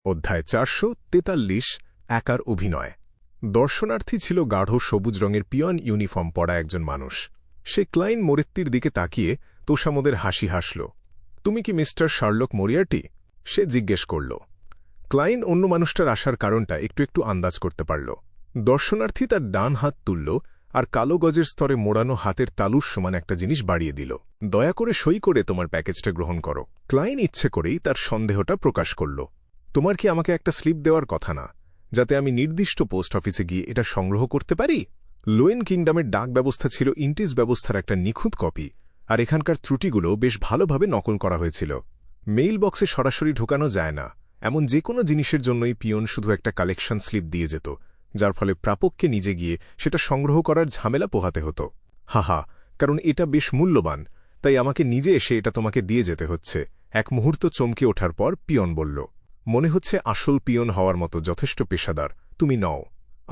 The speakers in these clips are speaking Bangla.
অধ্যায় 443 একার অভিনয়। দর্শনার্থী ছিল গাঢ় সবুজ রঙের পিয়ন ইউনিফর্ম পরা একজন মানুষ। সে ক্লাইন মোরেত্তির দিকে তাকিয়ে তোষামোদের হাসি হাসল। তুমি কি মিস্টার শার্লক মরিয়ার্টি? সে জিজ্ঞেস করল। ক্লাইন অন্য মানুষটার আসার কারণটা একটু একটু আন্দাজ করতে পারল। দর্শনার্থী তার ডান হাত তুলল আর কালো গজের স্তরে মোড়ানো হাতের তালুর সমান একটা জিনিস বাড়িয়ে দিল। দয়া করে সই করে তোমার প্যাকেজটা গ্রহণ করো। ক্লাইন ইচ্ছে করেই তার সন্দেহটা প্রকাশ করল। তোমার কি আমাকে একটা স্লিপ দেওয়ার কথা না, যাতে আমি নির্দিষ্ট পোস্ট অফিসে গিয়ে এটা সংগ্রহ করতে পারি? লোয়েন কিংডমের ডাক ব্যবস্থা ছিল ইন্টিস ব্যবস্থার একটা নিখুঁত কপি, আর এখানকার ত্রুটিগুলো বেশ ভালোভাবে নকল করা হয়েছিল। মেইল বক্সে সরাসরি ঢোকানো যায় না, এমন যে কোনো জিনিসের জন্যই পিয়ন শুধু একটা কালেকশন স্লিপ দিয়ে যেত, যার ফলে প্রাপককে নিজে গিয়ে সেটা সংগ্রহ করার ঝামেলা পোহাতে হতো। হাহা, কারণ এটা বেশ মূল্যবান, তাই আমাকে নিজে এসে এটা তোমাকে দিয়ে যেতে হচ্ছে। এক মুহূর্ত চমকে ওঠার পর পিয়ন বলল, মনে হচ্ছে আসল পিয়ন হওয়ার মতো যথেষ্ট পেশাদার তুমি নও।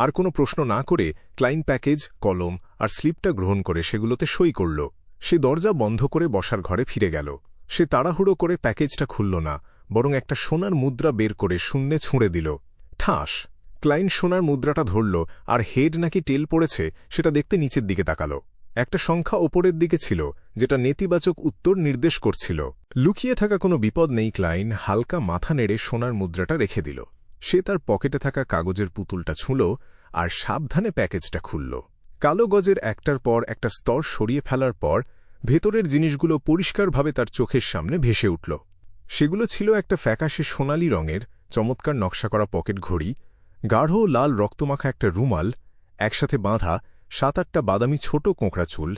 আর কোনো প্রশ্ন না করে ক্লাইন প্যাকেজ, কলম আর স্লিপটা গ্রহণ করে সেগুলোতে সই করল। সে দরজা বন্ধ করে বসার ঘরে ফিরে গেল। সে তাড়াহুড়ো করে প্যাকেজটা খুলল না, বরং একটা সোনার মুদ্রা বের করে শূন্যে ছুঁড়ে দিল। ঠাস! ক্লাইন সোনার মুদ্রাটা ধরল, আর হেড নাকি টেল পড়েছে সেটা দেখতে নিচের দিকে তাকাল। একটা সংখ্যা ওপরের দিকে ছিল, যেটা নেতিবাচক উত্তর নির্দেশ করছিল। লুকিয়ে থাকা কোনো বিপদ নেই। ক্লাইন হালকা মাথা নেড়ে সোনার মুদ্রাটা রেখে দিল। সে তার পকেটে থাকা কাগজের পুতুলটা ছুঁল আর সাবধানে প্যাকেজটা খুলল। কালো গজের একটার পর একটা স্তর সরিয়ে ফেলার পর ভেতরের জিনিসগুলো পরিষ্কারভাবে তার চোখের সামনে ভেসে উঠল। সেগুলো ছিল একটা ফ্যাকাশে সোনালি রঙের চমৎকার নকশা করা পকেট ঘড়ি, গাঢ় লাল রক্তমাখা একটা রুমাল, একসাথে বাঁধা 7-8টা বাদামি ছোট কোঁকড়া চুল,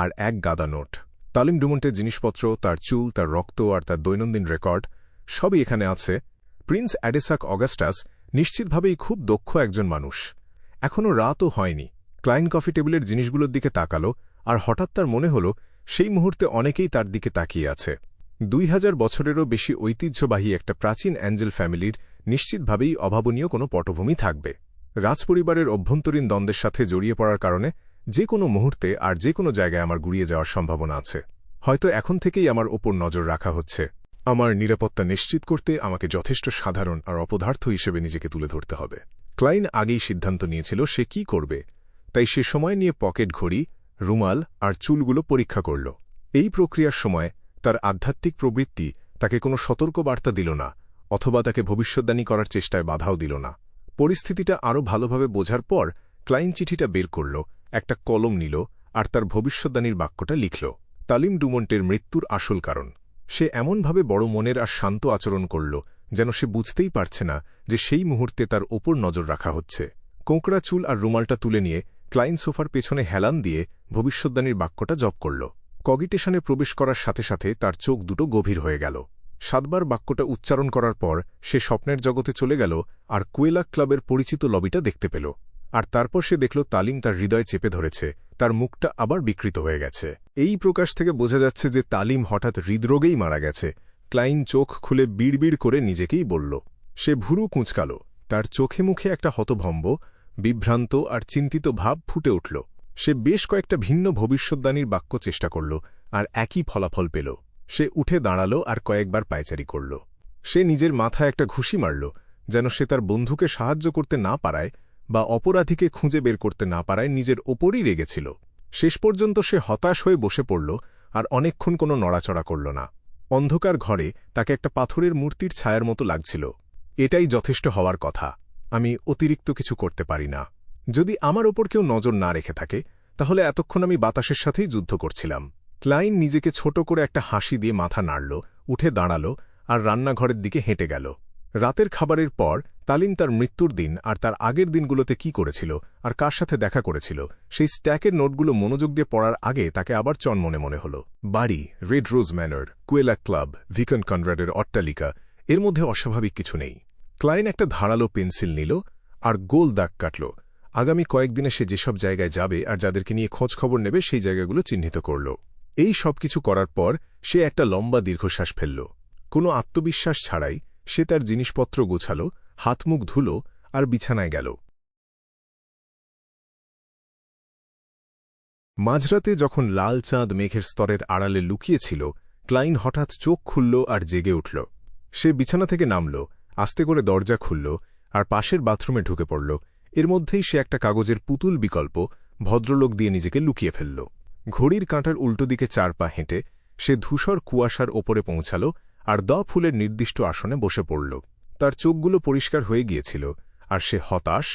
আর এক গাদা নোট। তালিম ডুমন্টের জিনিসপত্র, তার চুল, তার রক্ত আর তার দৈনন্দিন রেকর্ড সবই এখানে আছে। প্রিন্স অ্যাডেসাক অগাস্টাস নিশ্চিতভাবেই খুব দক্ষ একজন মানুষ। এখনও রাতও হয়নি। ক্লাইন কফি টেবিলের জিনিসগুলোর দিকে তাকাল, আর হঠাৎ তার মনে হল সেই মুহূর্তে অনেকেই তার দিকে তাকিয়ে আছে। 2000 বছরেরও বেশি ঐতিহ্যবাহী একটা প্রাচীন অ্যাঞ্জেল ফ্যামিলির নিশ্চিতভাবেই অভাবনীয় কোনো পটভূমি থাকবে। রাজপরিবারের অভ্যন্তরীণ দ্বন্দ্বের সাথে জড়িয়ে পড়ার কারণে যে কোনো মুহূর্তে আর যে কোনো জায়গায় আমার গুড়িয়ে যাওয়ার সম্ভাবনা আছে। হয়তো এখন থেকেই আমার ওপর নজর রাখা হচ্ছে। আমার নিরাপত্তা নিশ্চিত করতে আমাকে যথেষ্ট সাধারণ আর অপদার্থ হিসেবে নিজেকে তুলে ধরতে হবে। ক্লাইন আগেই সিদ্ধান্ত নিয়েছিল সে কি করবে, তাই সে সময় নিয়ে পকেট ঘড়ি, রুমাল আর চুলগুলো পরীক্ষা করল। এই প্রক্রিয়ার সময় তার আধ্যাত্মিক প্রবৃত্তি তাকে কোনো সতর্কবার্তা দিল না, অথবা তাকে ভবিষ্যদ্বাণী করার চেষ্টায় বাধাও দিল না। পরিস্থিতিটা আরও ভালোভাবে বোঝার পর ক্লাইন চিঠিটা বের করল, একটা কলম নিল আর তার ভবিষ্যদ্বাণীর বাক্যটা লিখল। তালিম ডুমন্টের মৃত্যুর আসল কারণ। সে এমনভাবে বড় মনের আর শান্ত আচরণ করল যেন সে বুঝতেই পারছে না যে সেই মুহূর্তে তার ওপর নজর রাখা হচ্ছে। কোঁকড়া চুল আর রুমালটা তুলে নিয়ে ক্লাইন সোফার পেছনে হেলান দিয়ে ভবিষ্যদ্বাণীর বাক্যটা জপ করল। কগিটেশনে প্রবেশ করার সাথে সাথে তার চোখ দুটো গভীর হয়ে গেল। 7 বার বাক্যটা উচ্চারণ করার পর সে স্বপ্নের জগতে চলে গেল আর কুয়েলা ক্লাবের পরিচিত লবিটা দেখতে পেল। আর তারপর সে দেখল তালিম তার হৃদয় চেপে ধরেছে, তার মুখটা আবার বিকৃত হয়ে গেছে। এই প্রকাশ থেকে বোঝা যাচ্ছে যে তালিম হঠাৎ হৃদরোগেই মারা গেছে। ক্লাইন চোখ খুলে বিড়বিড় করে নিজেকেই বলল। সে ভুরু কুঁচকাল, তার চোখে মুখে একটা হতভম্ব, বিভ্রান্ত আর চিন্তিত ভাব ফুটে উঠল। সে বেশ কয়েকটা ভিন্ন ভবিষ্যদ্বাণীর বাক্য চেষ্টা করল, আর একই ফলাফল পেল। সে উঠে দাঁড়াল আর কয়েকবার পায়চারি করল। সে নিজের মাথায় একটা ঘুষি মারল, যেন সে তার বন্ধুকে সাহায্য করতে না পারায় বা অপরাধীকে খুঁজে বের করতে না পারায় নিজের ওপরই রেগেছিল। শেষ পর্যন্ত সে হতাশ হয়ে বসে পড়ল আর অনেকক্ষণ কোনো নড়াচড়া করল না। অন্ধকার ঘরে তাকে একটা পাথরের মূর্তির ছায়ার মতো লাগছিল। এটাই যথেষ্ট হওয়ার কথা। আমি অতিরিক্ত কিছু করতে পারি না। যদি আমার ওপর কেউ নজর না রেখে থাকে, তাহলে এতক্ষণ আমি বাতাসের সাথেই যুদ্ধ করছিলাম। ক্লাইন নিজেকে ছোট করে একটা হাসি দিয়ে মাথা নাড়ল, উঠে দাঁড়াল আর রান্নাঘরের দিকে হেঁটে গেল। রাতের খাবারের পর তালিম তার মৃত্যুর দিন আর তার আগের দিনগুলোতে কি করেছিল আর কার সাথে দেখা করেছিল সেই স্ট্যাকের নোটগুলো মনোযোগ দিয়ে পড়ার আগে তাকে আবার চনমনে মনে হল। বাড়ি, রেড রোজ ম্যানর, কুয়েলা ক্লাব, ভিকন কনরাডের অট্টালিকা, এর মধ্যে অস্বাভাবিক কিছু নেই। ক্লাইন একটা ধারালো পেন্সিল নিল আর গোল দাগ কাটল। আগামী কয়েকদিনে সে যেসব জায়গায় যাবে আর যাদেরকে নিয়ে খোঁজ খবর নেবে সেই জায়গাগুলো চিহ্নিত করল। এই সব কিছু করার পর সে একটা লম্বা দীর্ঘশ্বাস ফেলল। কোনো আত্মবিশ্বাস ছাড়াই সে তার জিনিসপত্র গোছাল, হাত মুখ ধুল আর বিছানায় গেল। মাঝরাতে যখন লাল চাঁদ মেঘের স্তরের আড়ালে লুকিয়েছিল, ক্লাইন হঠাৎ চোখ খুলল আর জেগে উঠল। সে বিছানা থেকে নামল আস্তে করে দরজা খুলল আর পাশের বাথরুমে ঢুকে পড়ল। এর মধ্যেই সে একটা কাগজের পুতুল বিকল্প ভদ্রলোক দিয়ে নিজেকে লুকিয়ে ফেলল। ঘড়ির কাঁটার উল্টো দিকে 4 পা হেঁটে সে ধূসর কুয়াশার ওপরে পৌঁছাল আর ফুলের নির্দিষ্ট আসনে বসে পড়ল। তার চোখগুলো পরিষ্কার হয়ে গিয়েছিল, আর সে হতাশ,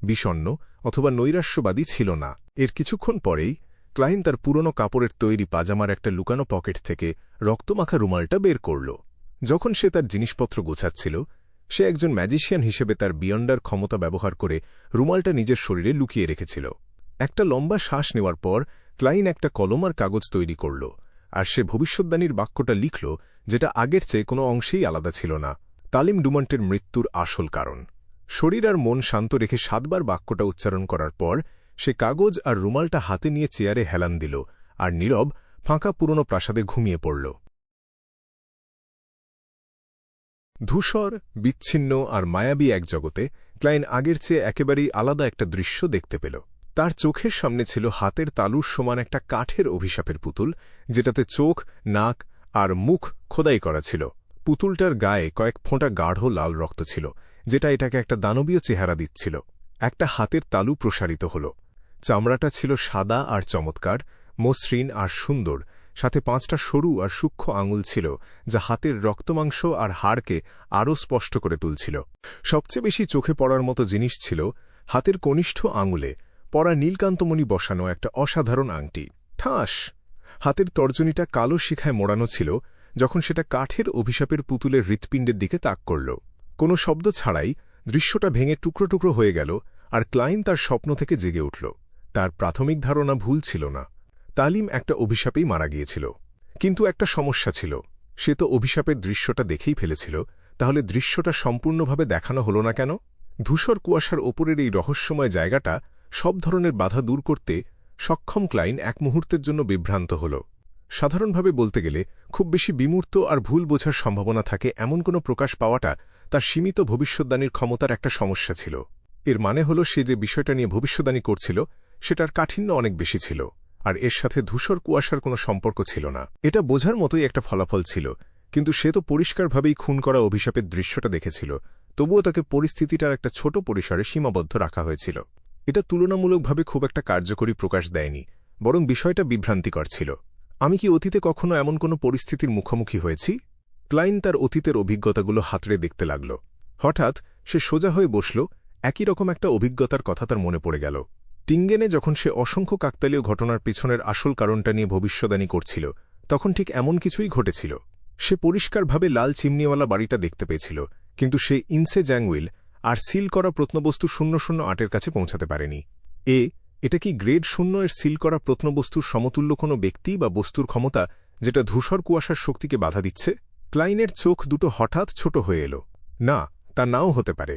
বিষণ্ণ অথবা নৈরাশ্যবাদী ছিল না। এর কিছুক্ষণ পরেই ক্লাইন তার পুরনো কাপড়ের তৈরি পাজামার একটা লুকানো পকেট থেকে রক্তমাখা রুমালটা বের করল। যখন সে তার জিনিসপত্র গোছাচ্ছিল, সে একজন ম্যাজিশিয়ান হিসেবে তার বিয়ন্ডার ক্ষমতা ব্যবহার করে রুমালটা নিজের শরীরে লুকিয়ে রেখেছিল। একটা লম্বা শ্বাস নেওয়ার পর ক্লাইন একটা কলম আর কাগজ তৈরি করল, আর সে ভবিষ্যদ্বাণীর বাক্যটা লিখল, যেটা আগের চেয়ে কোনো অংশেই আলাদা ছিল না। তালিম ডুমন্টের মৃত্যুর আসল কারণ। শরীর আর মন শান্ত রেখে 7 বার বাক্যটা উচ্চারণ করার পর সে কাগজ আর রুমালটা হাতে নিয়ে চেয়ারে হেলান দিল আর নীরব, ফাঁকা পুরনো প্রাসাদে ঘুমিয়ে পড়ল। ধূসর, বিচ্ছিন্ন আর মায়াবী এক জগতে ক্লাইন আগের চেয়ে একেবারেই আলাদা একটা দৃশ্য দেখতে পেল। তার চোখের সামনে ছিল হাতের তালুর সমান একটা কাঠের অভিশাপের পুতুল, যেটাতে চোখ, নাক আর মুখ খোদাই করা ছিল। পুতুলটার গায়ে কয়েক ফোঁটা গাঢ় লাল রক্ত ছিল, যেটা এটাকে একটা দানবীয় চেহারা দিচ্ছিল। একটা হাতের তালু প্রসারিত হল। চামড়াটা ছিল সাদা আর চমৎকার, মসৃণ আর সুন্দর, সাথে 5টা সরু আর সূক্ষ্ম আঙুল ছিল, যা হাতের রক্তমাংস আর হাড়কে আরও স্পষ্ট করে তুলছিল। সবচেয়ে বেশি চোখে পড়ার মতো জিনিস ছিল হাতের কনিষ্ঠ আঙুলে পরা নীলকান্তমণি বসানো একটা অসাধারণ আংটি। ঠাস! হাতের তর্জনীটা কালো শিখায় মোড়ানো ছিল যখন সেটা কাঠের অভিশাপের পুতুলের হৃৎপিণ্ডের দিকে তাক করল। কোনো শব্দ ছাড়াই দৃশ্যটা ভেঙে টুকরো টুকরো হয়ে গেল, আর ক্লাইন তার স্বপ্ন থেকে জেগে উঠল। তার প্রাথমিক ধারণা ভুল ছিল না। তালিম একটা অভিশাপেই মারা গিয়েছিল। কিন্তু একটা সমস্যা ছিল, সে তো অভিশাপের দৃশ্যটা দেখেই ফেলেছিল। তাহলে দৃশ্যটা সম্পূর্ণভাবে দেখানো হল না কেন? ধূসর কুয়াশার ওপরের এই রহস্যময় জায়গাটা সব ধরনের বাধা দূর করতে সক্ষম ক্লাইন এক মুহূর্তের জন্য বিভ্রান্ত হল। সাধারণভাবে বলতে গেলে খুব বেশি বিমূর্ত আর ভুল বোঝার সম্ভাবনা থাকে এমন কোনো প্রকাশ পাওয়াটা তার সীমিত ভবিষ্যদ্বাণীর ক্ষমতার একটা সমস্যা ছিল। এর মানে হল সে যে বিষয়টা নিয়ে ভবিষ্যদ্বাণী করছিল সেটার কাঠিন্য অনেক বেশি ছিল, আর এর সাথে ধূসর কুয়াশার কোনো সম্পর্ক ছিল না। এটা বোঝার মতোই একটা ফলাফল ছিল, কিন্তু সে তো পরিষ্কারভাবেই খুন করা অভিশাপের দৃশ্যটা দেখেছিল। তবুও তাকে পরিস্থিতিটার একটা ছোট পরিসরে সীমাবদ্ধ রাখা হয়েছিল। এটা তুলনামূলকভাবে খুব একটা কার্যকরী প্রকাশ দেয়নি, বরং বিষয়টা বিভ্রান্তিকর ছিল। আমি কি অতীতে কখনো এমন কোনো পরিস্থিতির মুখোমুখি হয়েছি? ক্লাইন তার অতীতের অভিজ্ঞতাগুলো হাতড়ে দেখতে লাগল। হঠাৎ সে সোজা হয়ে বসল। একই রকম একটা অভিজ্ঞতার কথা তার মনে পড়ে গেল। টিঙ্গেনে যখন সে অসংখ্য কাকতালীয় ঘটনার পিছনের আসল কারণটা নিয়ে ভবিষ্যদ্বাণী করছিল, তখন ঠিক এমন কিছুই ঘটেছিল। সে পরিষ্কারভাবে লাল চিমনিওয়ালা বাড়িটা দেখতে পেয়েছিল, কিন্তু সে ইনসে জ্যাংউইল আর সিল করা প্রত্নবস্তু 008-এর কাছে পৌঁছাতে পারেনি। এটা কি গ্রেড 0 এর সিল করা প্রত্নবস্তুর সমতুল্য কোনো ব্যক্তি বা বস্তুর ক্ষমতা, যেটা ধূসর কুয়াশার শক্তিকে বাধা দিচ্ছে? ক্লাইনের চোখ দুটো হঠাৎ ছোট হয়ে এলো। না, তা নাও হতে পারে।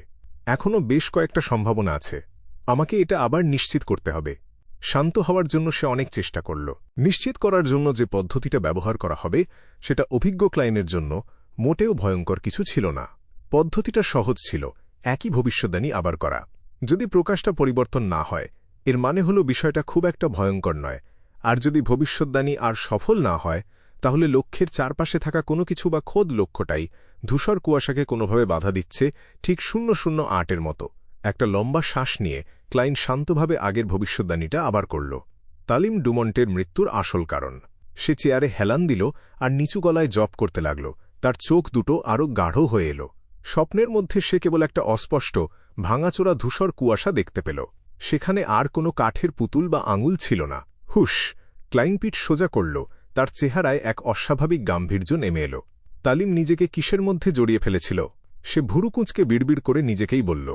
এখনও বেশ কয়েকটা সম্ভাবনা আছে। আমাকে এটা আবার নিশ্চিত করতে হবে। শান্ত হওয়ার জন্য সে অনেক চেষ্টা করল। নিশ্চিত করার জন্য যে পদ্ধতিটা ব্যবহার করা হবে সেটা অভিজ্ঞ ক্লাইনের জন্য মোটেও ভয়ঙ্কর কিছু ছিল না। পদ্ধতিটা সহজ ছিল, একই ভবিষ্যদ্বাণী আবার করা। যদি প্রকাশটা পরিবর্তন না হয়, এর মানে হল বিষয়টা খুব একটা ভয়ঙ্কর নয়। আর যদি ভবিষ্যদ্বাণী আর সফল না হয়, তাহলে লক্ষ্যের চারপাশে থাকা কোনো কিছু বা খোদ লক্ষ্যটাই ধূসর কুয়াশাকে কোনোভাবে বাধা দিচ্ছে, ঠিক 008-এর মতো। একটা লম্বা শ্বাস নিয়ে ক্লাইন শান্তভাবে আগের ভবিষ্যদ্বাণীটা আবার করল। তালিম ডুমন্টের মৃত্যুর আসল কারণ। সে চেয়ারে হেলান দিল আর নিচু গলায় জপ করতে লাগল। তার চোখ দুটো আরও গাঢ় হয়ে এলো। স্বপ্নের মধ্যে সে কেবল একটা অস্পষ্ট, ভাঙাচোরা ধূসর কুয়াশা দেখতে পেল। সেখানে আর কোনো কাঠের পুতুল বা আঙুল ছিল না। হুশ! ক্লাইন পিঠ সোজা করল। তার চেহারায় এক অস্বাভাবিক গাম্ভীর্য নেমে এল। তালিম নিজেকে কিসের মধ্যে জড়িয়ে ফেলেছিল? সে ভুরু কুঁচকে বিড়বিড় করে নিজেকেই বলল,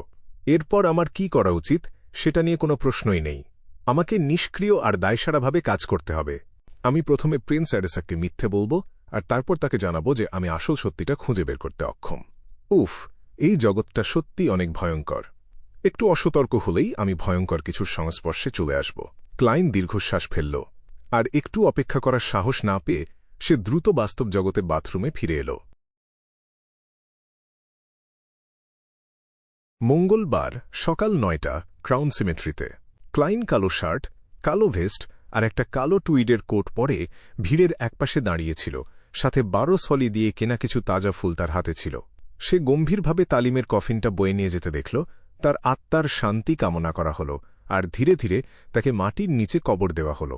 এরপর আমার কি করা উচিত সেটা নিয়ে কোনো প্রশ্নই নেই। আমাকে নিষ্ক্রিয় আর দায়সারাভাবে কাজ করতে হবে। আমি প্রথমে প্রিন্স অ্যাডেসাককে মিথ্যে বলব, আর তারপর তাকে জানাবো যে আমি আসল সত্যিটা খুঁজে বের করতে অক্ষম। উফ, এই জগৎটা সত্যি অনেক ভয়ঙ্কর। একটু অসতর্ক হলেই আমি ভয়ঙ্কর কিছুর সংস্পর্শে চলে আসব। ক্লাইন দীর্ঘশ্বাস ফেলল, আর একটু অপেক্ষা করার সাহস না পেয়ে সে দ্রুত বাস্তব জগতে বাথরুমে ফিরে এল। মঙ্গলবার সকাল 9টা, ক্রাউন সিমেট্রিতে। ক্লাইন কালো শার্ট, কালো ভেস্ট আর একটা কালো টুইডের কোট পরে ভিড়ের একপাশে দাঁড়িয়েছিল, সাথে 12 সলি দিয়ে কেনা কিছু তাজা ফুল তার হাতে ছিল। সে গম্ভীরভাবে তালিমের কফিনটা বয়ে নিয়ে যেতে দেখল। তার আত্মার শান্তি কামনা করা হল, আর ধীরে ধীরে তাকে মাটির নিচে কবর দেওয়া হল।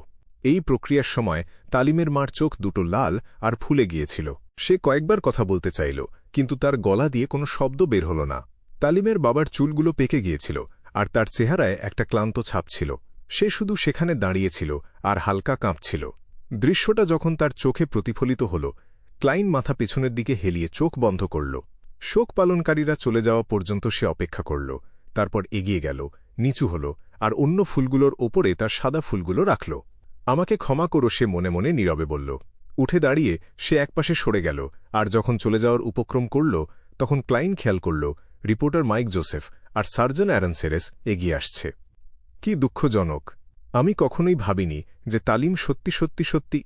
এই প্রক্রিয়ার সময় তালিমের মার চোখ দুটো লাল আর ফুলে গিয়েছিল। সে কয়েকবার কথা বলতে চাইল, কিন্তু তার গলা দিয়ে কোনো শব্দ বের হল না। তালিমের বাবার চুলগুলো পেকে গিয়েছিল, আর তার চেহারায় একটা ক্লান্ত ছাপ ছিল। সে শুধু সেখানে দাঁড়িয়েছিল আর হালকা কাঁপছিল। দৃশ্যটা যখন তার চোখে প্রতিফলিত হল, ক্লাইন মাথা পেছনের দিকে হেলিয়ে চোখ বন্ধ করল। শোক পালনকারীরা চলে যাওয়া পর্যন্ত সে অপেক্ষা করল, তারপর এগিয়ে গেল, নিচু হল, আর অন্য ফুলগুলোর ওপরে তার সাদা ফুলগুলো রাখল। আমাকে ক্ষমা করো, সে মনে মনে নীরবে বলল। উঠে দাঁড়িয়ে সে একপাশে সরে গেল, আর যখন চলে যাওয়ার উপক্রম করল, তখন ক্লাইন খেয়াল করল রিপোর্টার মাইক জোসেফ আর সার্জন অ্যারন সেরেস এগিয়ে আসছে। কি দুঃখজনক! আমি কখনোই ভাবিনি যে তালিম সত্যি সত্যি সত্যি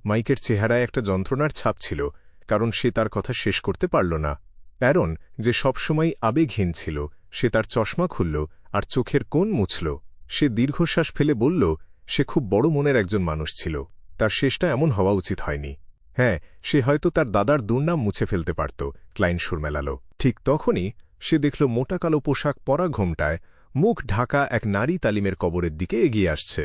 মাইকের চেহারায় একটা যন্ত্রণার ছাপ ছিল, কারণ সে তার কথা শেষ করতে পারল না। অ্যারন, যে সবসময় আবেগহীন ছিল, সে তার চশমা খুলল আর চোখের কোণ মুছল। সে দীর্ঘশ্বাস ফেলে বলল, সে খুব বড় মনের একজন মানুষ ছিল। তার শেষটা এমন হওয়া উচিত হয়নি। হ্যাঁ, সে হয়তো তার দাদার দুর্নাম মুছে ফেলতে পারত। ক্লাইন সুর মেলাল। ঠিক তখনই সে দেখল মোটা কালো পোশাক পরা ঘোমটায় মুখ ঢাকা এক নারী তালিমের কবরের দিকে এগিয়ে আসছে।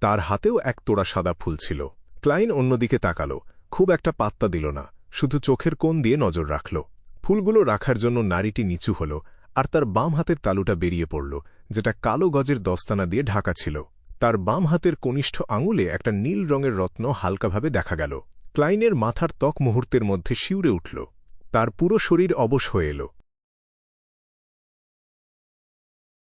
তার হাতেও এক তোড়া সাদা ফুল ছিল। ক্লাইন অন্যদিকে তাকাল, খুব একটা পাত্তা দিল না, শুধু চোখের কোণ দিয়ে নজর রাখল। ফুলগুলো রাখার জন্য নারীটি নিচু হল, আর তার বাম হাতের তালুটা বেরিয়ে পড়ল, যেটা কালো গজের দস্তানা দিয়ে ঢাকা ছিল। তার বাম হাতের কনিষ্ঠ আঙুলে একটা নীল রঙের রত্ন হালকাভাবে দেখা গেল। ক্লাইনের মাথার ত্বক মুহূর্তের মধ্যে শিউরে উঠল। তার পুরো শরীর অবশ হয়ে এল।